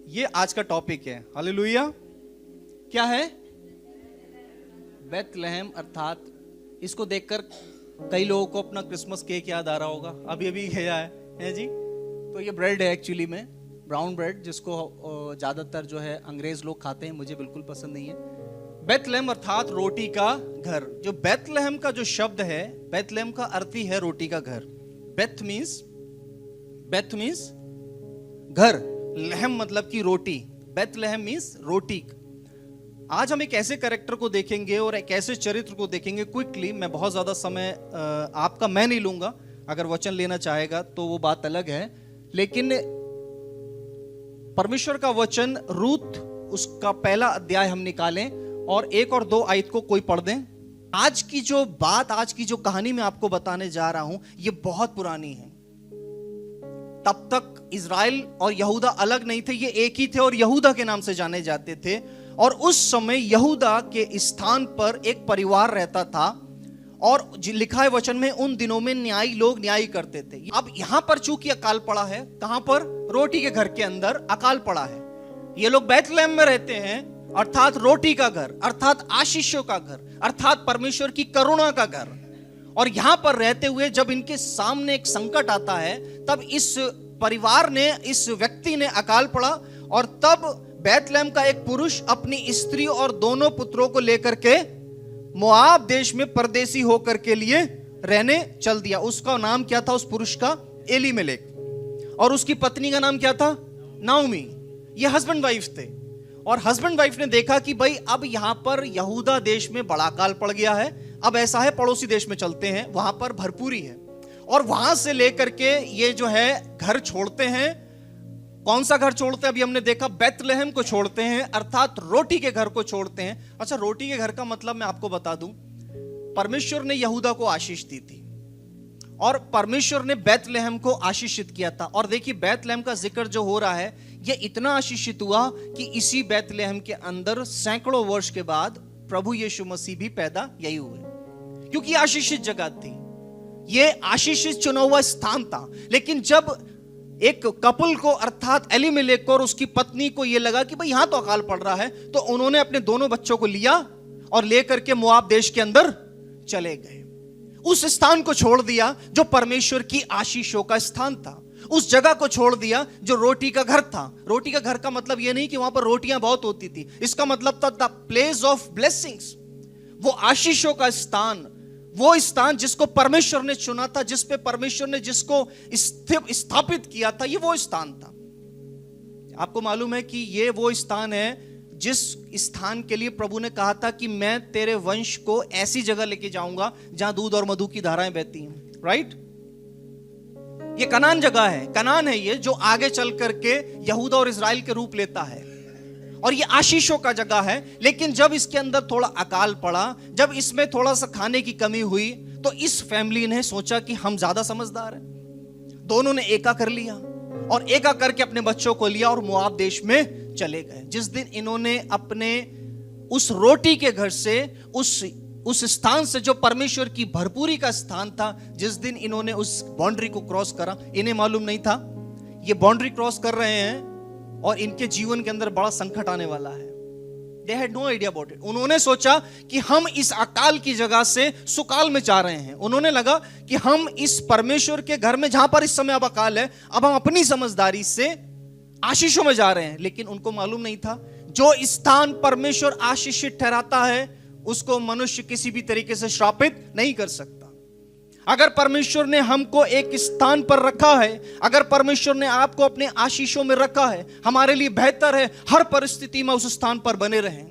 ये आज का टॉपिक है। हालेलुया। क्या है? बेथलेहम, अर्थात इसको देखकर कई लोगों को अपना क्रिसमस केक याद आ रहा होगा। अभी अभी गया है जी। तो ये ब्रेड है एक्चुअली में, ब्राउन ब्रेड, जिसको ज्यादातर जो है अंग्रेज लोग खाते हैं। मुझे बिल्कुल पसंद नहीं है। बेथलेहम अर्थात रोटी का घर। जो बेथलेहम का जो शब्द है, बेथलेहम का अर्थ ही है रोटी का घर। बेथ मीन्स घर, लहम मतलब की रोटी। बेथलेहम मीन्स रोटी। आज हम एक ऐसे कैरेक्टर को देखेंगे और एक ऐसे चरित्र को देखेंगे क्विकली। मैं बहुत ज्यादा समय आपका मैं नहीं लूंगा। अगर वचन लेना चाहेगा तो वो बात अलग है, लेकिन परमेश्वर का वचन रूत, उसका पहला अध्याय हम निकालें और 1 और 2 आयत को कोई पढ़ दें। आज की जो बात, आज की जो कहानी मैं आपको बताने जा रहा हूं, ये बहुत पुरानी है। तब तक इज़राइल और यहूदा अलग नहीं थे, ये एक ही थे और यहूदा के नाम से जाने जाते थे। और उस समय यहूदा के स्थान पर एक परिवार रहता था और लिखा है वचन में, उन दिनों में न्यायी लोग न्याय करते थे। अब यहां पर चूंकि अकाल पड़ा है, कहां पर? रोटी के घर के अंदर अकाल पड़ा है। ये लोग बेथलेहम में रहते हैं, अर्थात रोटी का घर, अर्थात आशीषों का घर, अर्थात परमेश्वर की करुणा का घर। और यहां पर रहते हुए जब इनके सामने एक संकट आता है, तब इस परिवार ने, इस व्यक्ति ने अकाल पड़ा। और तब बेथलेहम का एक पुरुष अपनी स्त्री और दोनों पुत्रों को लेकर के मोआब देश में परदेसी होकर के लिए रहने चल दिया। उसका नाम क्या था उस पुरुष का? एलीमेलेक। और उसकी पत्नी का नाम क्या था? नाओमी। ये हस्बैंड वाइफ थे। और हस्बैंड वाइफ ने देखा कि भाई अब यहां पर यहूदा देश में बड़ा अकाल पड़ गया है। अब ऐसा है, पड़ोसी देश में चलते हैं, वहां पर भरपूरी है। और वहां से लेकर के ये जो है घर छोड़ते हैं। कौन सा घर छोड़ते हैं? अभी हमने देखा, बेथलेहम को छोड़ते हैं, अर्थात रोटी के घर को छोड़ते हैं। अच्छा, रोटी के घर का मतलब मैं आपको बता दूं, परमेश्वर ने यहूदा को आशीष दी थी और परमेश्वर ने बेथलेहम को आशीषित किया था। और देखिए, बेथलेहम का जिक्र जो हो रहा है, यह इतना आशीषित हुआ कि इसी बेथलेहम के अंदर सैकड़ों वर्ष के बाद प्रभु यीशु मसीह भी पैदा यही हुए, क्योंकि आशीषित जगह थी, ये आशीषित चुना हुआ स्थान था। लेकिन जब एक कपल को, अर्थात एलीमेलेक को और उसकी पत्नी को यह लगा कि भाई यहां तो अकाल पड़ रहा है, तो उन्होंने अपने दोनों बच्चों को लिया और लेकर के मोआब देश के अंदर चले गए। उस स्थान को छोड़ दिया जो परमेश्वर की आशीषों का स्थान था। उस जगह को छोड़ दिया जो रोटी का घर था। रोटी का घर का मतलब यह नहीं कि वहां पर रोटियां बहुत होती थी, इसका मतलब था द प्लेस ऑफ ब्लेसिंग्स। वो आशीषों का स्थान, वो स्थान जिसको परमेश्वर ने चुना था, जिस पे परमेश्वर ने जिसको स्थापित किया था, ये वो स्थान था। आपको मालूम है कि ये वो स्थान है जिस स्थान के लिए प्रभु ने कहा था कि मैं तेरे वंश को ऐसी जगह लेके जाऊंगा जहां दूध और मधु की धाराएं बहती हैं। राइट? ये कनान जगह है, कनान है ये, जो आगे चल करके यहूदा और इज़राइल के रूप लेता है। और ये आशीषों का जगह है। लेकिन जब इसके अंदर थोड़ा अकाल पड़ा, जब इसमें थोड़ा सा खाने की कमी हुई, तो इस फैमिली ने सोचा कि हम ज्यादा समझदार हैं। दोनों ने एका कर लिया और एका करके अपने बच्चों को लिया और मोआब देश में चले गए। जिस दिन इन्होंने अपने उस रोटी के घर से, उस स्थान से जो परमेश्वर की भरपूरी का स्थान था, जिस दिन इन्होंने उस बाउंड्री को क्रॉस करा, इन्हें मालूम नहीं था ये बाउंड्री क्रॉस कर रहे हैं और इनके जीवन के अंदर बड़ा संकट आने वाला है। They had no idea about it. उन्होंने सोचा कि हम इस अकाल की जगह से सुकाल में जा रहे हैं। उन्होंने लगा कि हम इस परमेश्वर के घर में, जहां पर इस समय अब अकाल है, अब हम अपनी समझदारी से आशीषों में जा रहे हैं। लेकिन उनको मालूम नहीं था, जो स्थान परमेश्वर आशीषित ठहराता है, उसको मनुष्य किसी भी तरीके से श्रापित नहीं कर सकता। अगर परमेश्वर ने हमको एक स्थान पर रखा है, अगर परमेश्वर ने आपको अपने आशीषों में रखा है, हमारे लिए बेहतर है हर परिस्थिति में उस स्थान पर बने रहें।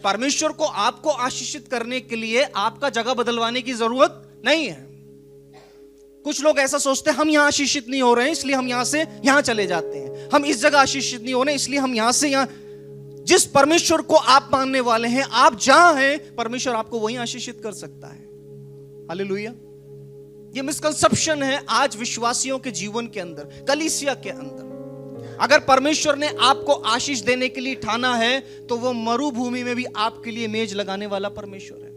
परमेश्वर को आपको आशीषित करने के लिए आपका जगह बदलवाने की जरूरत नहीं है। कुछ लोग ऐसा सोचते हैं, हम यहां आशीषित नहीं हो रहे हैं इसलिए हम यहां से यहां चले जाते हैं, हम इस जगह आशीषित नहीं हो रहे इसलिए हम यहां से यहां। जिस परमेश्वर को आप मानने वाले हैं, आप जहां हैं, परमेश्वर आपको वहीं आशीषित कर सकता है। हालेलुया। ये मिसकंसेप्शन है आज विश्वासियों के जीवन के अंदर, कलीसिया के अंदर। अगर परमेश्वर ने आपको आशीष देने के लिए ठाना है, तो वो मरुभूमि में भी आपके लिए मेज लगाने वाला परमेश्वर है।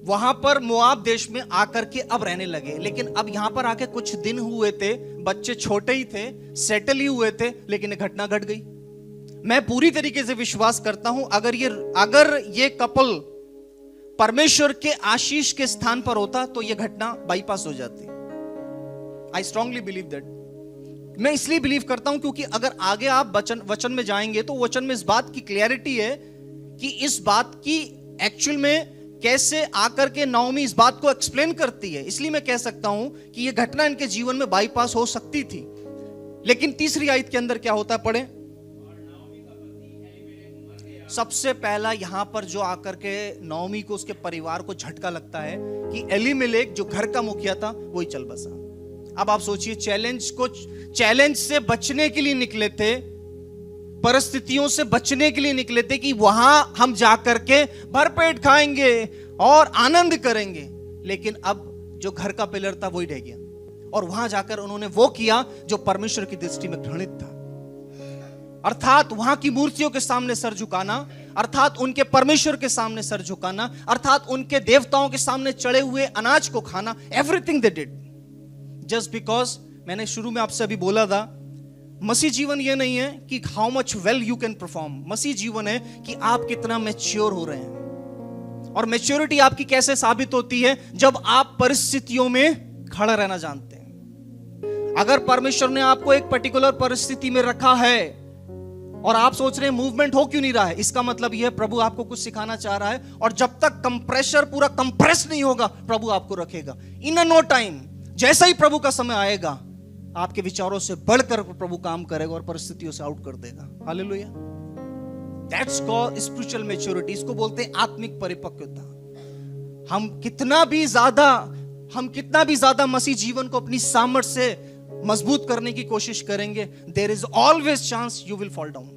वहां पर मोआब देश में आकर के अब रहने लगे। लेकिन अब यहां पर आके कुछ दिन हुए थे, बच्चे छोटे ही थे, सेटल ही हुए थे, लेकिन एक घटना घट गई। मैं पूरी तरीके से विश्वास करता हूं अगर ये कपल परमेश्वर के आशीष के स्थान पर होता तो यह घटना बाईपास हो जाती। I strongly believe that. मैं इसलिए बिलीव करता हूं क्योंकि अगर आगे आप वचन में जाएंगे तो वचन में इस बात की क्लैरिटी है कि इस बात की एक्चुअल में कैसे आकर के नौमी इस बात को एक्सप्लेन करती है। इसलिए मैं कह सकता हूं कि यह घटना इनके जीवन में बाईपास हो सकती थी। लेकिन तीसरी आयत के अंदर क्या होता है, पढ़े। सबसे पहला यहां पर जो आकर के नौमी को उसके परिवार को झटका लगता है कि एलीमेलेक जो घर का मुखिया था वही चल बसा। अब आप सोचिए, चैलेंज से बचने के लिए निकले थे, परिस्थितियों से बचने के लिए निकले थे कि वहां हम जाकर के भरपेट खाएंगे और आनंद करेंगे। लेकिन अब जो घर का पिलर था वही ढह गया और वहां जाकर उन्होंने वो किया जो परमेश्वर की दृष्टि में घृणित था, अर्थात वहां की मूर्तियों के सामने सर झुकाना, अर्थात उनके परमेश्वर के सामने सर झुकाना, अर्थात उनके देवताओं के सामने चढ़े हुए अनाज को खाना। Everything they did just because, मैंने शुरू में आपसे अभी बोला था, मसीह जीवन ये नहीं है कि how much well you can perform. मसीह जीवन है कि आप कितना मैच्योर हो रहे हैं। और मैच्योरिटी आपकी कैसे साबित होती है, जब आप परिस्थितियों में खड़ा रहना जानते हैं। अगर परमेश्वर ने आपको एक पर्टिकुलर परिस्थिति में रखा है और आप सोच रहे हैं मूवमेंट हो क्यों नहीं रहा है, इसका मतलब यह है प्रभु आपको कुछ सिखाना चाह रहा है। और जब तक कंप्रेशर पूरा कंप्रेस नहीं होगा प्रभु आपको रखेगा। इन नो टाइम, जैसा ही प्रभु का समय आएगा, आपके विचारों से बढ़कर प्रभु काम करेगा और परिस्थितियों से आउट कर देगा। Hallelujah. That's called spiritual maturity. इसको बोलते हैं आत्मिक परिपक्वता। हम कितना भी ज्यादा मसीह जीवन को अपनी सामर्थ्य से मजबूत करने की कोशिश करेंगे, there is always chance you will fall down.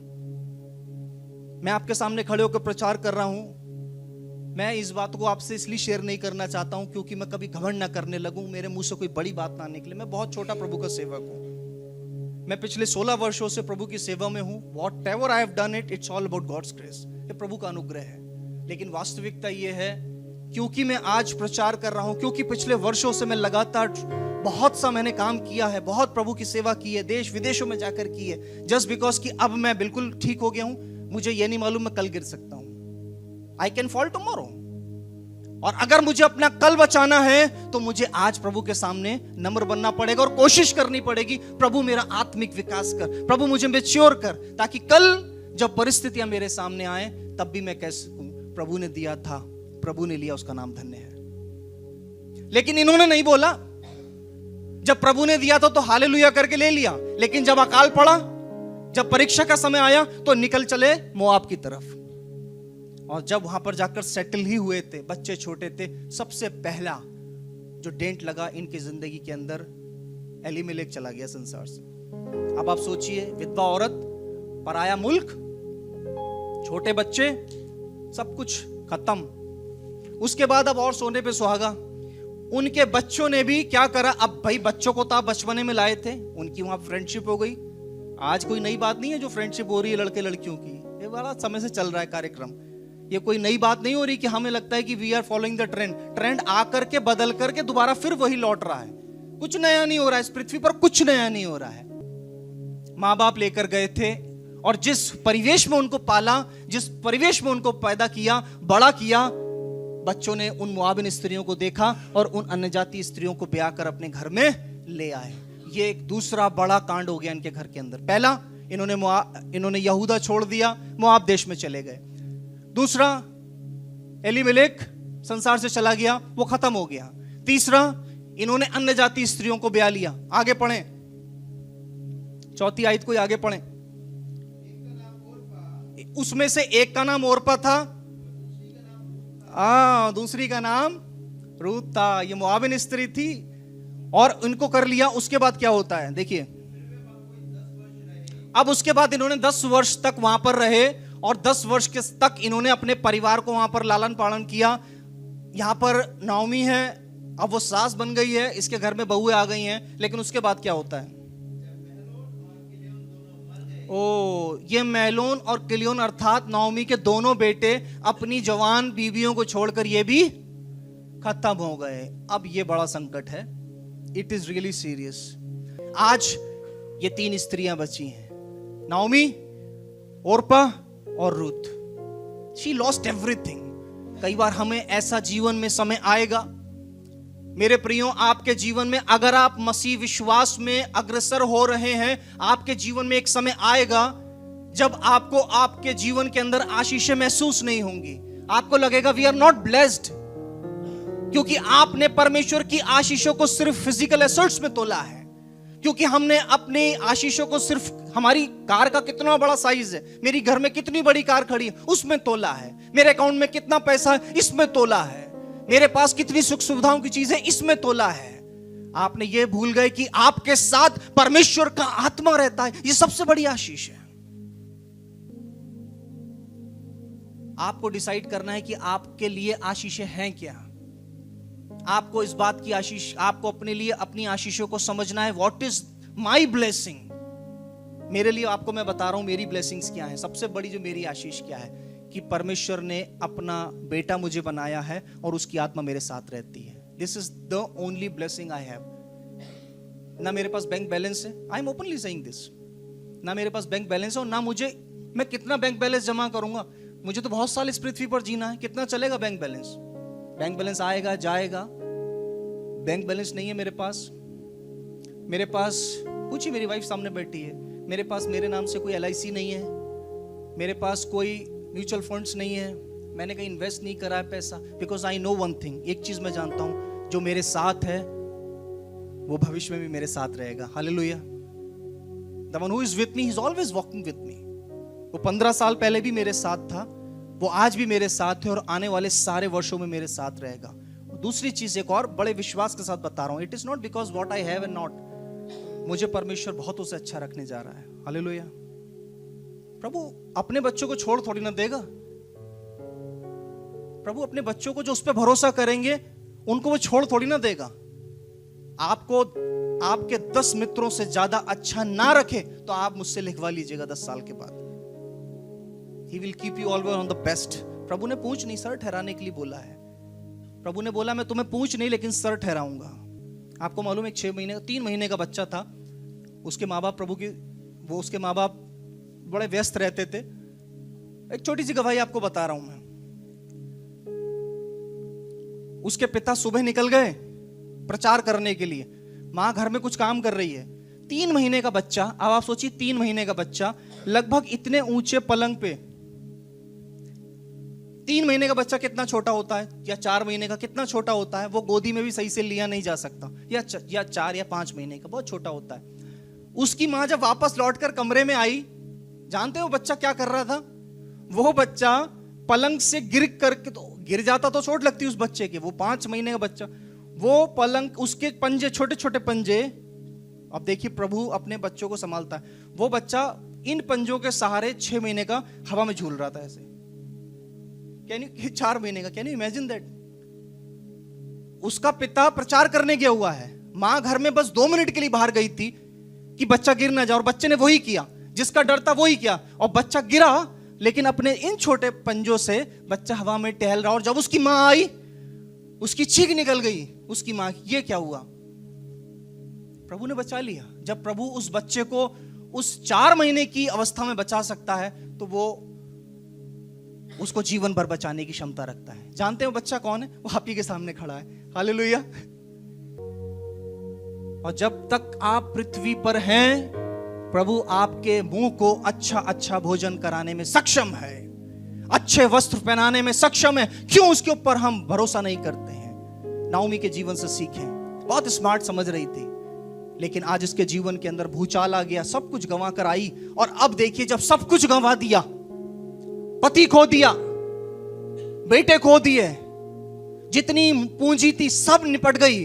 मैं आपके सामने खड़े होकर प्रचार कर रहा हूं। मैं इस बात को आपसे इसलिए शेयर नहीं करना चाहता हूं क्योंकि मैं कभी घमंड ना करने लगूं, मेरे मुंह से कोई बड़ी बात ना निकले। मैं बहुत छोटा प्रभु का सेवक हूं। मैं पिछले 16 वर्षों से प्रभु की सेवा में हूं। Whatever I have done it's all about God's grace. ये प्रभु का अनुग्रह है। लेकिन वास्तविकता ये है, क्योंकि मैं आज प्रचार कर रहा हूं, क्योंकि पिछले वर्षों से मैं लगातार बहुत सा मैंने काम किया है, बहुत प्रभु की सेवा की है, देश विदेशों में जाकर की है, जस्ट बिकॉज कि अब मैं बिल्कुल ठीक हो गया हूं। मुझे ये नहीं मालूम मैं कल गिर सकता हूं। I can fall tomorrow. और अगर मुझे अपना कल बचाना है तो मुझे आज प्रभु के सामने नम्र बनना पड़ेगा और कोशिश करनी पड़ेगी, प्रभु मेरा आत्मिक विकास कर, प्रभु मुझे मैच्योर कर, ताकि कल जब परिस्थितियां मेरे सामने आए तब भी मैं कह सकूं प्रभु ने दिया था, प्रभु ने लिया, उसका नाम धन्य है। लेकिन इन्होंने नहीं बोला। जब प्रभु ने दिया था तो हालेलुया करके ले लिया, लेकिन जब अकाल पड़ा, जब परीक्षा का समय आया तो निकल चले मोआब की तरफ। और जब वहां पर जाकर सेटल ही हुए थे, बच्चे छोटे थे, सबसे पहला जो डेंट लगा इनकी जिंदगी के अंदर, एलीमेलेक चला गया संसार से। अब आप सोचिए, विधवा औरत, पराया मुल्क, छोटे बच्चे, सब कुछ खत्म। उसके बाद अब और सोने पे सुहागा। उनके बच्चों ने भी क्या करा, अब भाई बच्चों को तो आप बचपने में लाए थे, उनकी वहां फ्रेंडशिप हो गई। आज कोई नई बात नहीं है जो फ्रेंडशिप हो रही है लड़के लड़कियों की, ये बड़ा समय से चल रहा है कार्यक्रम। ये कोई नई बात नहीं हो रही कि हमें लगता है कि we are following the trend. Trend आकर के बदल करके दोबारा फिर वही लौट रहा है। कुछ नया नहीं हो रहा है इस पृथ्वी पर, कुछ नया नहीं हो रहा है। माँ बाप लेकर गए थे और जिस परिवेश में उनको पाला, जिस परिवेश में उनको पैदा किया, बड़ा किया, बच्चों ने उन मोआबिन स्त्रियों को देखा और उन अन्य जाति स्त्रियों को ब्याह कर अपने घर में ले आए। ये एक दूसरा बड़ा कांड हो गया इनके घर के अंदर। पहला, इन्होंने यहूदा छोड़ दिया, मोआब देश में चले गए। दूसरा, एलीमेलेक संसार से चला गया, वो खत्म हो गया। तीसरा, इन्होंने अन्य जाति स्त्रियों को ब्याह लिया। आगे पढ़ें, चौथी आयत को आगे पढ़ें। उसमें से एक का नाम ओरपा था, दूसरी का नाम रूत था। ये मोआबिन स्त्री थी और इनको कर लिया। उसके बाद क्या होता है देखिए, अब उसके बाद इन्होंने 10 वर्ष तक वहां पर रहे और 10 वर्ष के तक इन्होंने अपने परिवार को वहां पर लालन पालन किया। यहां पर नाओमी है, अब वो सास बन गई है, इसके घर में बहुएं आ गई हैं। लेकिन उसके बाद क्या होता है, ये महलोन और किलियोन अर्थात नाओमी के दोनों बेटे अपनी जवान बीवियों को छोड़कर ये भी खत्म हो गए। अब ये बड़ा संकट है। It is really serious. आज ये 3 स्त्रियां बची हैं, नाओमी, ओरपा और रूथ। She lost everything. कई बार हमें ऐसा जीवन में समय आएगा, मेरे प्रियो, आपके जीवन में अगर आप मसीह विश्वास में अग्रसर हो रहे हैं, आपके जीवन में एक समय आएगा जब आपको आपके जीवन के अंदर आशीषें महसूस नहीं होंगी। आपको लगेगा वी आर नॉट ब्लेस्ड, क्योंकि आपने परमेश्वर की आशीषों को सिर्फ फिजिकल एसेट्स में तोला है। क्योंकि हमने अपनी आशीषों को सिर्फ हमारी कार का कितना बड़ा साइज है, मेरी घर में कितनी बड़ी कार खड़ी है उसमें तोला है, मेरे अकाउंट में कितना पैसा है इसमें तोला है, मेरे पास कितनी सुख सुविधाओं की चीजें इसमें तोला है। आपने ये भूल गए कि आपके साथ परमेश्वर का आत्मा रहता है। ये सबसे बड़ी आशीष है। आपको डिसाइड करना है कि आपके लिए आशीषें हैं क्या। आपको इस बात की आशीष, आपको अपने लिए अपनी आशीषों को समझना है। व्हाट इज माई ब्लेसिंग, मेरे लिए आपको मैं बता रहा हूं मेरी ब्लेसिंग्स क्या है। सबसे बड़ी जो मेरी आशीष क्या है कि परमेश्वर ने अपना बेटा मुझे बनाया है और उसकी आत्मा मेरे साथ रहती है। This is the only blessing I have. ना मेरे पास बैंक बैलेंस है, I am openly saying this, ना मेरे पास बैंक बैलेंस है और ना मुझे, मैं कितना बैंक बैलेंस जमा करूंगा, मुझे तो बहुत साल इस पृथ्वी पर जीना है, कितना चलेगा बैंक बैलेंस। बैंक बैलेंस आएगा जाएगा। बैंक बैलेंस नहीं है मेरे पास। मेरे पास पूछिए, मेरी वाइफ सामने बैठी है, मेरे पास मेरे नाम से कोई LIC नहीं है, मेरे पास कोई म्यूचुअल फंड्स नहीं है, मैंने कहीं इन्वेस्ट नहीं करा है पैसा। Because I know one thing, एक चीज मैं जानता हूं, जो मेरे साथ है वो भविष्य में भी मेरे साथ रहेगा। Hallelujah. The one who is with me he is always walking with me. वो 15 साल पहले भी मेरे साथ था, वो आज भी मेरे साथ है और आने वाले सारे वर्षों में मेरे साथ रहेगा। दूसरी चीज एक और बड़े विश्वास के साथ बता रहा हूं, it is not because what I have and not, मुझे परमेश्वर बहुत उसे अच्छा रखने जा रहा है। हालेलुया। प्रभु अपने बच्चों को छोड़ थोड़ी ना देगा। प्रभु अपने बच्चों को जो उस पर भरोसा करेंगे उनको वो छोड़ थोड़ी ना देगा। आपको आपके 10 मित्रों से ज्यादा अच्छा ना रखे तो आप मुझसे लिखवा लीजिएगा 10 साल के बाद। He will keep you always on the best। प्रभु ने पूंछ नहीं सर ठहराने के लिए बोला है। प्रभु ने बोला मैं तुम्हें पूंछ नहीं लेकिन सर ठहराऊंगा। आपको मालूम है 3 महीने का बच्चा था, उसके माँ बाप उसके माँ बाप बड़े व्यस्त रहते थे। एक छोटी सी गवाही आपको बता रहा हूं मैं। उसके पिता सुबह निकल गए प्रचार करने के लिए, माँ घर में कुछ काम कर रही है। 3 महीने का बच्चा, अब आप सोचिए 3 महीने का बच्चा लगभग इतने ऊंचे पलंग पे, 3 महीने का बच्चा कितना छोटा होता है, या 4 महीने का कितना छोटा होता है, वो गोदी में भी सही से लिया नहीं जा सकता, या 4 या 5 महीने का, बहुत छोटा होता है। उसकी माँ जब वापस लौटकर कमरे में आई, जानते हो बच्चा क्या कर रहा था? वो बच्चा पलंग से गिर जाता तो चोट लगती उस बच्चे के। वो 5 महीने का बच्चा, वो पलंग, उसके पंजे, छोटे छोटे पंजे, अब देखिए प्रभु अपने बच्चों को संभालता है। वो बच्चा इन पंजों के सहारे 6 महीने का हवा में झूल रहा था ऐसे। 4 महीने का, कैन यू इमेजिन दैट? उसका पिता प्रचार करने गया हुआ है, मां घर में बस 2 मिनट के लिए बाहर गई थी कि बच्चा गिर ना जाए, और बच्चे ने वही किया, जिसका डर था वही किया, और बच्चा गिरा, लेकिन अपने इन छोटे पंजों से बच्चा हवा में टहल रहा। और जब उसकी मां आई, उसकी चीख निकल गई उसकी मां की, ये क्या हुआ? प्रभु ने बचा लिया। जब प्रभु उस बच्चे को उस 4 महीने की अवस्था में बचा सकता है तो वो उसको जीवन भर बचाने की क्षमता रखता है। जानते हो बच्चा कौन है? वो आप ही के सामने खड़ा है। हालेलुया। और जब तक आप पृथ्वी पर हैं, प्रभु आपके मुंह को अच्छा अच्छा भोजन कराने में सक्षम है, अच्छे वस्त्र पहनाने में सक्षम है। क्यों उसके ऊपर हम भरोसा नहीं करते हैं? नाओमी के जीवन से सीखें। बहुत स्मार्ट समझ रही थी, लेकिन आज इसके जीवन के अंदर भूचाल आ गया, सब कुछ गंवा कर आई। और अब देखिए, जब सब कुछ गंवा दिया, पति खो दिया, बेटे खो दिए, जितनी पूंजी थी सब निपट गई,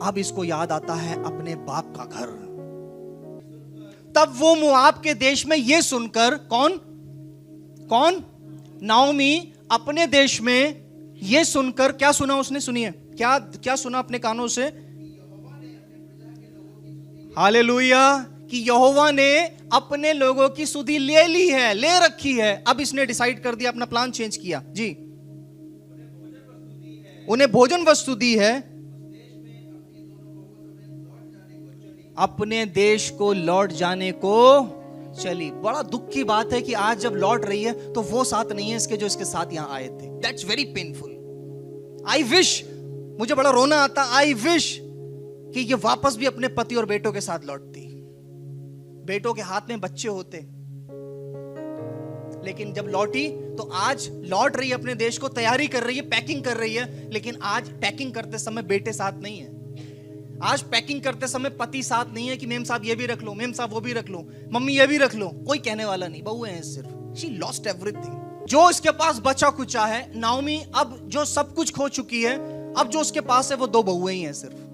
अब इसको याद आता है अपने बाप का घर। तब वो मोआब के देश में ये सुनकर, कौन नाओमी अपने देश में ये सुनकर, क्या सुना उसने? सुनिए क्या सुना अपने कानों से? हालेलुया, कि यहोवा ने अपने लोगों की सुधि ले ली है, ले रखी है। अब इसने डिसाइड कर दिया, अपना प्लान चेंज किया जी। उन्हें भोजन वस्तु दी है, अपने देश को लौट जाने को चली। बड़ा दुख की बात है कि आज जब लौट रही है तो वो साथ नहीं है इसके जो इसके साथ यहां आए थे। That's very painful. I wish, मुझे बड़ा रोना आता, आई विश कि ये वापस भी अपने पति और बेटों के साथ लौटती, बेटों के हाथ में बच्चे होते। लेकिन जब लौटी तो आज लौट रही है, अपने देश को तैयारी कर रही है, पैकिंग कर रही है, लेकिन आज पैकिंग करते समय बेटे साथ नहीं है। आज पैकिंग करते समय पति साथ नहीं है कि मेम साहब ये भी रख लो, मेम साहब वो भी रख लो, मम्मी ये भी रख लो, कोई कहने वाला नहीं, बहुएं हैं सिर्फ। She lost everything. जो इसके पास बचा कुचा है, नाओमी अब जो सब कुछ खो चुकी है, अब जो उसके पास है वो 2 बहुएं ही हैं सिर्फ।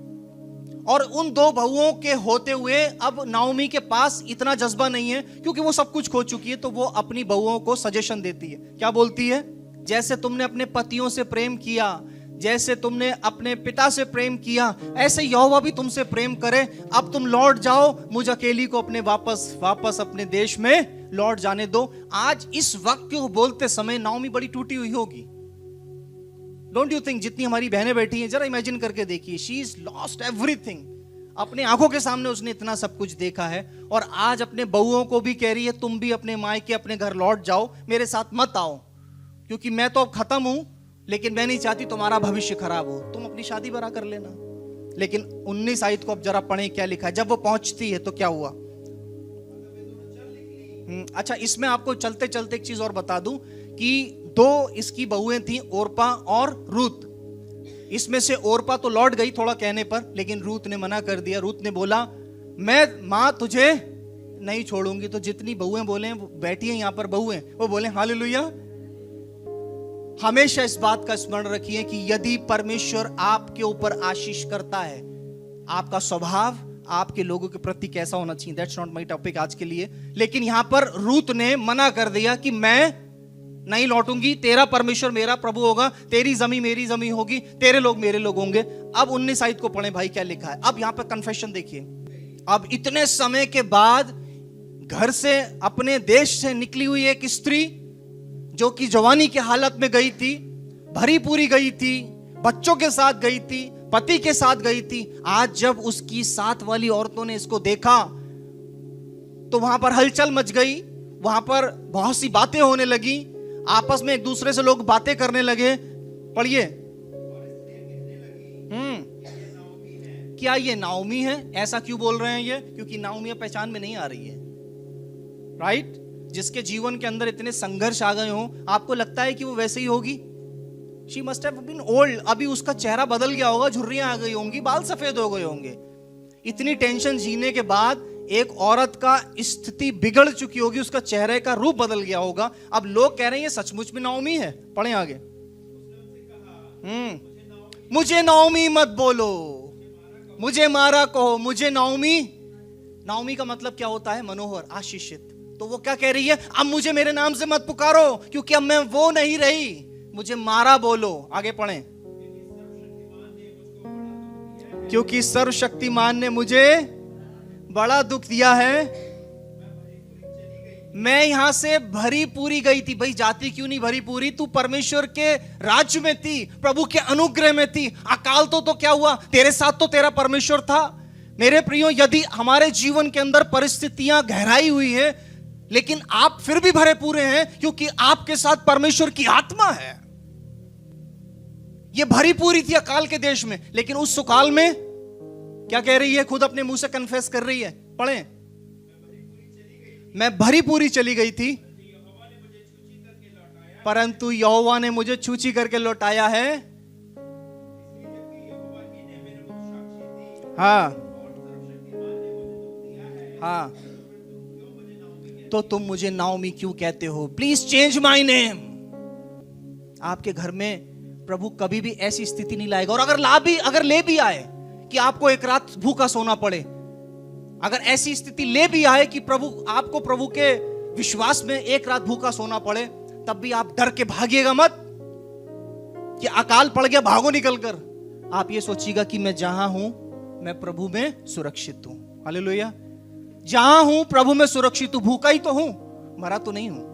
और उन 2 बहुओं के होते हुए अब नाओमी के पास इतना जज्बा नहीं है, क्योंकि वो सब कुछ खो चुकी है। तो वो अपनी बहुओं को सजेशन देती है। क्या बोलती है? जैसे तुमने अपने पतियों से प्रेम किया, जैसे तुमने अपने पिता से प्रेम किया, ऐसे यहोवा भी तुमसे प्रेम करे। अब तुम लौट जाओ, मुझ अकेली को अपने वापस अपने देश में लौट जाने दो। आज इस वक्त को बोलते समय नाओमी बड़ी टूटी हुई होगी। Don't you think? जितनी हमारी बहनें बैठी हैं, जरा इमेजिन करके देखिए, शी इज लॉस्ट एवरीथिंग। अपने आंखों के सामने उसने इतना सब कुछ देखा है, और आज अपने बहुओं को भी कह रही है तुम भी अपने मायके अपने घर लौट जाओ, मेरे साथ मत आओ, क्योंकि मैं तो अब खत्म हूं, लेकिन मैं नहीं चाहती तुम्हारा भविष्य खराब हो, तुम अपनी शादी बरा कर लेना। लेकिन 19 आयत को अब जरा पढ़ें क्या लिखा है। जब वो पहुंचती है तो क्या हुआ? अच्छा, इसमें आपको चलते चलते एक चीज और बता दूं कि 2 इसकी बहुएं थी, ओरपा और रूत। इसमें से ओरपा तो लौट गई थोड़ा कहने पर, लेकिन रूत ने मना कर दिया। रूत ने बोला मैं मां तुझे नहीं छोड़ूंगी। तो जितनी बहुएं बोले, बैठी हैं यहां पर बहुएं, वो बोले हालेलुया। हमेशा इस बात का स्मरण रखिए कि यदि परमेश्वर आपके ऊपर आशीष करता है, आपका स्वभाव आपके लोगों के प्रति कैसा होना चाहिए। दैट्स नॉट माय टॉपिक आज के लिए। लेकिन यहां पर रूत ने मना कर दिया कि मैं नहीं लौटूंगी, तेरा परमेश्वर मेरा प्रभु होगा, तेरी जमी मेरी जमी होगी, तेरे लोग मेरे लोग होंगे। अब 19 आयत को पढ़ें भाई, क्या लिखा है। अब यहां पर कन्फेशन देखिए। अब इतने समय के बाद घर से, अपने देश से निकली हुई एक स्त्री जो कि जवानी की हालत में गई थी, भरी पूरी गई थी, बच्चों के साथ गई थी, पति के साथ गई थी, आज जब उसकी साथ वाली औरतों ने इसको देखा तो वहां पर हलचल मच गई। वहां पर बहुत सी बातें होने लगी, आपस में एक दूसरे से लोग बातें करने लगे। पढ़िए। क्या ये नाओमी है? ऐसा क्यों बोल रहे हैं ये? क्योंकि नाओमी पहचान में नहीं आ रही है, राइट? जिसके जीवन के अंदर इतने संघर्ष आ गए हों, आपको लगता है कि वो वैसे ही होगी? She must have been old. अभी उसका चेहरा बदल गया होगा, झुर्रियां आ गई होंगी, बाल सफेद हो गए होंगे। इतनी टेंशन जीने के बाद एक औरत का स्थिति बिगड़ चुकी होगी, उसका चेहरे का रूप बदल गया होगा। अब लोग कह रहे हैं ये सचमुच में नाओमी है। पढ़ें आगे। मुझे नाओमी मत बोलो, मुझे मारा कहो, मुझे नाओमी। नाओमी का मतलब क्या होता है? मनोहर, आशीषित। तो वो क्या कह रही है? अब मुझे मेरे नाम से मत पुकारो, क्योंकि अब मैं वो नहीं रही, मुझे मारा बोलो। आगे पढ़ें। क्योंकि सर्वशक्तिमान ने मुझे बड़ा दुख दिया है, मैं यहां से भरी पूरी गई थी। भाई जाति क्यों नहीं भरी पूरी? तू परमेश्वर के राज्य में थी, प्रभु के अनुग्रह में थी। अकाल तो क्या हुआ? तेरे साथ तो तेरा परमेश्वर था। मेरे प्रियो, यदि हमारे जीवन के अंदर परिस्थितियां गहराई हुई है, लेकिन आप फिर भी भरे पूरे हैं, क्योंकि आपके साथ परमेश्वर की आत्मा है। ये भरी पूरी थी अकाल के देश में, लेकिन उस सुकाल में क्या कह रही है? खुद अपने मुंह से कन्फेस कर रही है। पढ़ें। मैं भरी पूरी चली गई थी, परंतु यहोवा ने मुझे छूची करके लौटाया है। हाँ हाँ, तो तुम मुझे नाओमी क्यों कहते हो? Please change my name. आपके घर में प्रभु कभी भी ऐसी स्थिति नहीं लाएगा। और अगर ले भी आए कि आपको एक रात भूखा सोना पड़े, अगर ऐसी स्थिति ले भी आए कि आपको प्रभु के विश्वास में एक रात भूखा सोना पड़े, तब भी आप डर के भागिएगा मत कि अकाल पड़ गया, भागो निकलकर। आप ये सोचिएगा कि मैं जहां हूं, मैं प्रभु में सुरक्षित हूं। हालेलुया। जहां हूं प्रभु में सुरक्षित हूं। भूखा ही तो हूं, मरा तो नहीं हूं।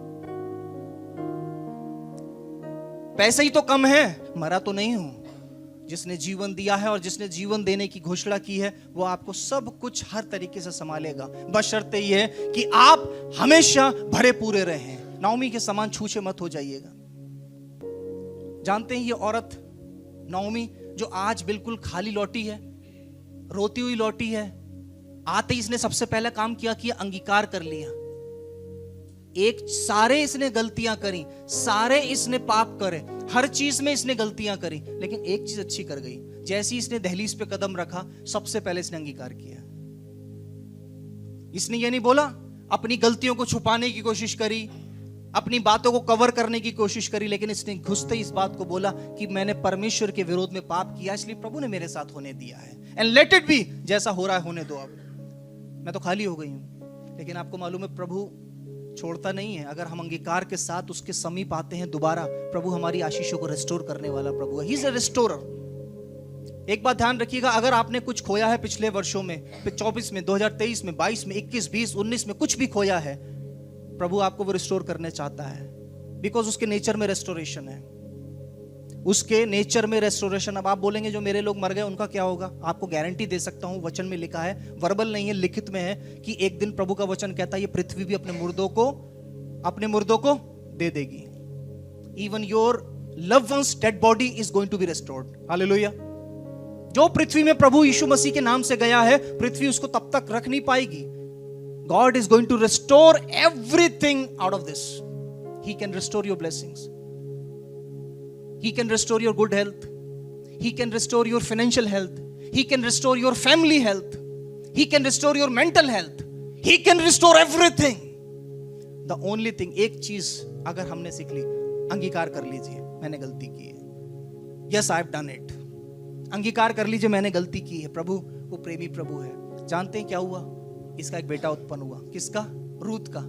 पैसे ही तो कम है, मरा तो नहीं हूं। जिसने जीवन दिया है और जिसने जीवन देने की घोषणा की है, वो आपको सब कुछ हर तरीके से संभालेगा। बशर्ते ये है कि आप हमेशा भरे पूरे रहें। नाओमी के समान छूछे मत हो जाइएगा। जानते हैं ये औरत नाओमी जो आज बिल्कुल खाली लौटी है, रोती हुई लौटी है, आते ही इसने सबसे पहला काम किया कि अंगीकार कर लिया। सारे इसने गलतियां करी, सारे इसने पाप करे, हर चीज में इसने गलतियां करी, लेकिन एक चीज अच्छी कर गई। जैसे ही इसने दहलीज पे कदम रखा, सबसे पहले इसने अंगीकार किया। इसने ये नहीं बोला अपनी गलतियों को छुपाने की कोशिश करी, अपनी बातों को कवर करने की कोशिश करी, लेकिन इसने घुसते ही इस बात को बोला कि मैंने परमेश्वर के विरोध में पाप किया, इसलिए प्रभु ने मेरे साथ होने दिया है। एंड लेट इट बी, जैसा हो रहा है होने दो। अब मैं तो खाली हो गई हूं, लेकिन आपको मालूम है प्रभु छोड़ता नहीं है। अगर हम अंगीकार के साथ उसके समीप आते हैं दोबारा, प्रभु हमारी आशीषों को रिस्टोर करने वाला प्रभु है। He is a restorer. एक बात ध्यान रखिएगा, अगर आपने कुछ खोया है पिछले वर्षों में, 24 में, 2023 में, 22 में, 21, 20, 19 में, कुछ भी खोया है, प्रभु आपको वो रिस्टोर करने चाहता है। बिकॉज उसके नेचर में रेस्टोरेशन है, उसके नेचर में रेस्टोरेशन। अब आप बोलेंगे जो मेरे लोग मर गए उनका क्या होगा? आपको गारंटी दे सकता हूं, वचन में लिखा है, वर्बल नहीं है, लिखित में है कि एक दिन प्रभु का वचन कहता है ये पृथ्वी भी अपने मुर्दों को दे देगी। Even your loved ones dead body is going to be restored. Hallelujah. जो पृथ्वी में प्रभु यीशु मसीह के नाम से गया है, पृथ्वी उसको तब तक रख नहीं पाएगी। God is going to restore everything out of this. He can restore your blessings. He can restore your good health. He can restore your financial health. He can restore your family health. He can restore your mental health. He can restore everything. The only thing, एक चीज अगर हमने सीख ली, अंगीकार कर लीजिए मैंने गलती की है। Yes, I've done it. अंगीकार कर लीजिए मैंने गलती की है। प्रभु वो प्रेमी प्रभु है। जानते हैं क्या हुआ? इसका एक बेटा उत्पन्न हुआ। किसका? रूत का।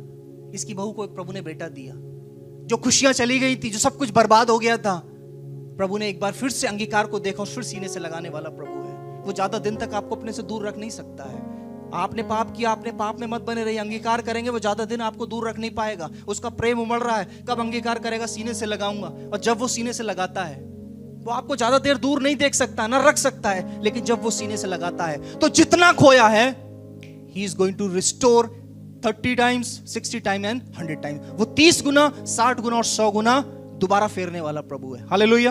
इसकी बहू को एक प्रभु ने बेटा दिया। जो खुशियां चली गई थी, जो सब कुछ बर्बाद हो गया था, प्रभु ने एक बार फिर से अंगीकार को देखा और फिर सीने से लगाने वाला प्रभु है। वो ज्यादा दिन तक आपको अपने से दूर रख नहीं सकता है। आपने पाप किया, आपने पाप में मत बने रहिए। अंगीकार करेंगे, वो ज्यादा दिन आपको दूर रख नहीं पाएगा। उसका प्रेम उमड़ रहा है, कब अंगीकार करेगा? सीने से लगाऊंगा। और जब वो सीने से लगाता है, वो आपको ज्यादा देर दूर नहीं देख सकता, ना रख सकता है, लेकिन जब वो सीने से लगाता है तो जितना खोया है, He is going to restore 30 times, 60 times and 100 times. वो 30 गुना, 60 गुना और 100 गुना दोबारा फेरने वाला प्रभु है। Hallelujah,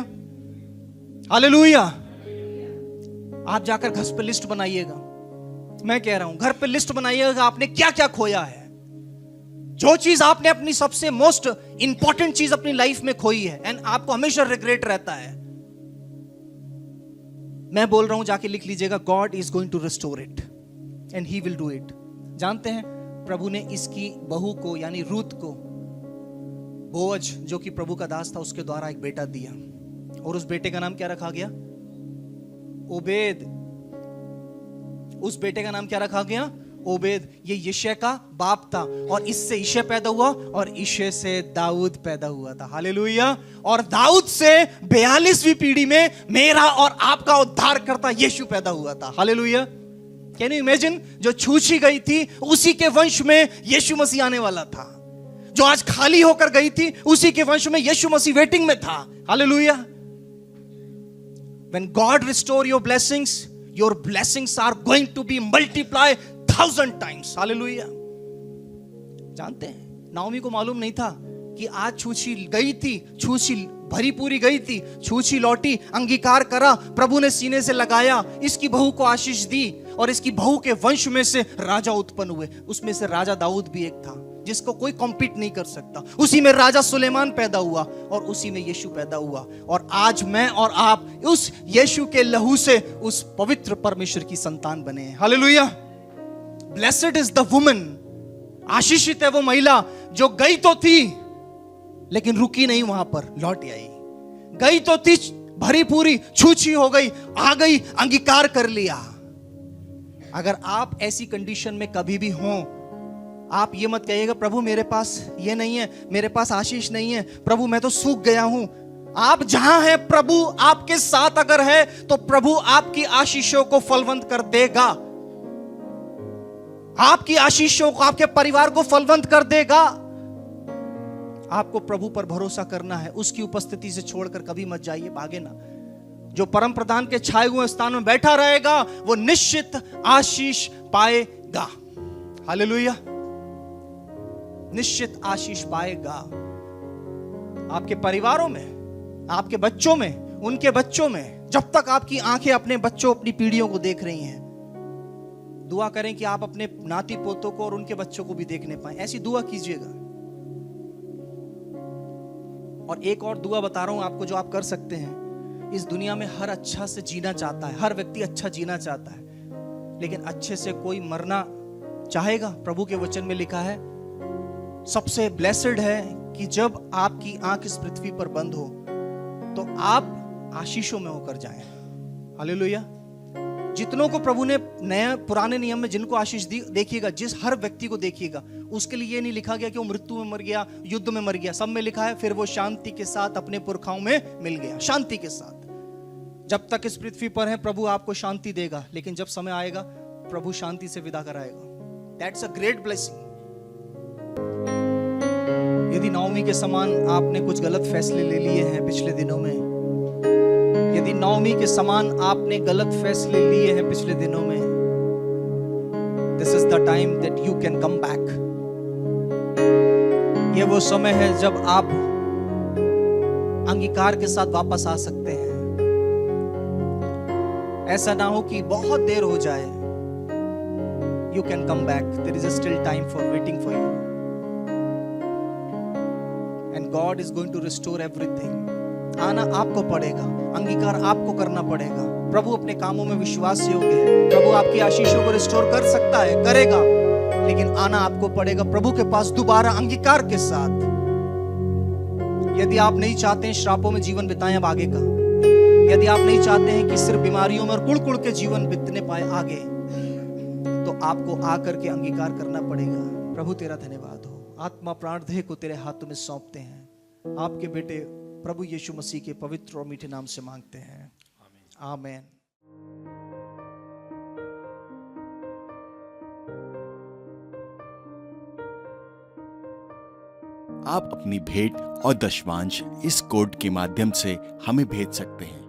hallelujah. आप जाकर घर पे लिस्ट बनाइएगा। मैं कह रहा हूं, घर पे लिस्ट बनाइएगा आपने क्या क्या खोया है। जो चीज आपने अपनी सबसे मोस्ट इंपॉर्टेंट चीज अपनी लाइफ में खोई है, एंड आपको हमेशा रिग्रेट रहता है, मैं बोल रहा हूं जाके लिख लीजिएगा। God is going to restore it and he will do it. जानते हैं प्रभु ने इसकी बहू को यानी रूत को, बोअज जो कि प्रभु का दास था, उसके द्वारा एक बेटा दिया, और उस बेटे का नाम क्या रखा गया? ओबेद। उस बेटे का नाम क्या रखा गया? ओबेद। ये यिशै का बाप था, और इससे यिशै पैदा हुआ, और यिशै से दाऊद पैदा हुआ था। हालेलुया। और दाऊद से 42वीं पीढ़ी में मेरा और आपका उद्धारकर्ता यीशु पैदा हुआ था। हालेलुया। Can you imagine? जो छूछी गई थी, उसी के वंश में यीशु मसीह आने वाला था। जो आज खाली होकर गई थी, उसी के वंश में यीशु मसीह वेटिंग में था। Hallelujah. When God restore your blessings are going to be multiplied 1,000 times. Hallelujah. जानते हैं नाओमी को मालूम नहीं था कि आज छूछी गई थी, छूछी भरी पूरी गई थी, छूछी लौटी, अंगीकार करा, प्रभु ने सीने से लगाया, इसकी बहू को आशीष दी, और इसकी बहू के वंश में से राजा उत्पन्न हुए। उसमें से राजा दाऊद भी एक था, जिसको कोई कॉम्पीट नहीं कर सकता। उसी में राजा सुलेमान पैदा हुआ, और उसी में यीशु पैदा हुआ। और आज मैं और आप उस यीशु के लहू से उस पवित्र परमेश्वर की संतान बने हैं। Hallelujah. Blessed is the woman. आशीषित है वो महिला जो गई तो थी, लेकिन रुकी नहीं, वहां पर लौट आई। गई तो थी, भरी पूरी, छूछी हो गई, आ गई, अंगीकार कर लिया। अगर आप ऐसी कंडीशन में कभी भी हो, आप ये मत कहिएगा प्रभु मेरे पास ये नहीं है, मेरे पास आशीष नहीं है, प्रभु मैं तो सूख गया हूं। आप जहां हैं, प्रभु आपके साथ अगर है, तो प्रभु आपकी आशीषों को फलवंत कर देगा। आपकी आशीषों को, आपके परिवार को फलवंत कर देगा। आपको प्रभु पर भरोसा करना है। उसकी उपस्थिति से छोड़कर कभी मत जाइए, भागे ना। जो परम प्रधान के छाए हुए स्थान में बैठा रहेगा वो निश्चित आशीष पाएगा। हालेलुया, निश्चित आशीष पाएगा। आपके परिवारों में, आपके बच्चों में, उनके बच्चों में, जब तक आपकी आंखें अपने बच्चों, अपनी पीढ़ियों को देख रही हैं, दुआ करें कि आप अपने नाती पोतों को और उनके बच्चों को भी देखने पाएं। ऐसी दुआ कीजिएगा। और एक और दुआ बता रहा हूं आपको जो आप कर सकते हैं। इस दुनिया में हर अच्छा से जीना चाहता है, हर व्यक्ति अच्छा जीना चाहता है, लेकिन अच्छे से कोई मरना चाहेगा? प्रभु के वचन में लिखा है सबसे ब्लेस्ड है कि जब आपकी आंख इस पृथ्वी पर बंद हो तो आप आशीषों में होकर जाएं। हालेलुया। जितनों को प्रभु ने नए पुराने नियम में जिनको आशीष दी, देखिएगा, जिस हर व्यक्ति को देखिएगा, उसके लिए ये नहीं लिखा गया कि वो मृत्यु में मर गया, युद्ध में मर गया। सब में लिखा है फिर वो शांति के साथ अपने पुरखाओं में मिल गया, शांति के साथ। जब तक इस पृथ्वी पर है प्रभु आपको शांति देगा, लेकिन जब समय आएगा प्रभु शांति से विदा कराएगा। That's a great blessing. यदि नाओमी के समान आपने कुछ गलत फैसले ले लिए हैं पिछले दिनों में, यदि नाओमी के समान आपने गलत फैसले लिए हैं पिछले दिनों में, this is the time that you can come back. ये वो समय है जब आप अंगीकार के साथ वापस आ सकते हैं। ऐसा ना हो कि बहुत देर हो जाए। You can come back, there is still time for waiting for you, and God is going to restore everything. आना आपको पड़ेगा, अंगीकार आपको करना पड़ेगा। प्रभु अपने कामों में विश्वास योग्य है। प्रभु आपकी आशीषों को रिस्टोर कर सकता है, करेगा, लेकिन आना आपको पड़ेगा प्रभु के पास दोबारा अंगीकार के साथ। यदि आप नहीं चाहते हैं श्रापों में जीवन बिताएं अब आगे का, यदि आप नहीं चाहते हैं कि सिर्फ बीमारियों में और कुड़-कुड़ के जीवन बितने पाए आगे, तो आपको आकर के अंगीकार करना पड़ेगा। प्रभु तेरा धन्यवाद हो। आत्मा प्राण देह को तेरे हाथों में सौंपते हैं। आपके बेटे प्रभु यीशु मसीह के पवित्र और मीठे नाम से मांगते हैं, आमीन। आप अपनी भेंट और दशमांश इस कोड के माध्यम से हमें भेज सकते हैं।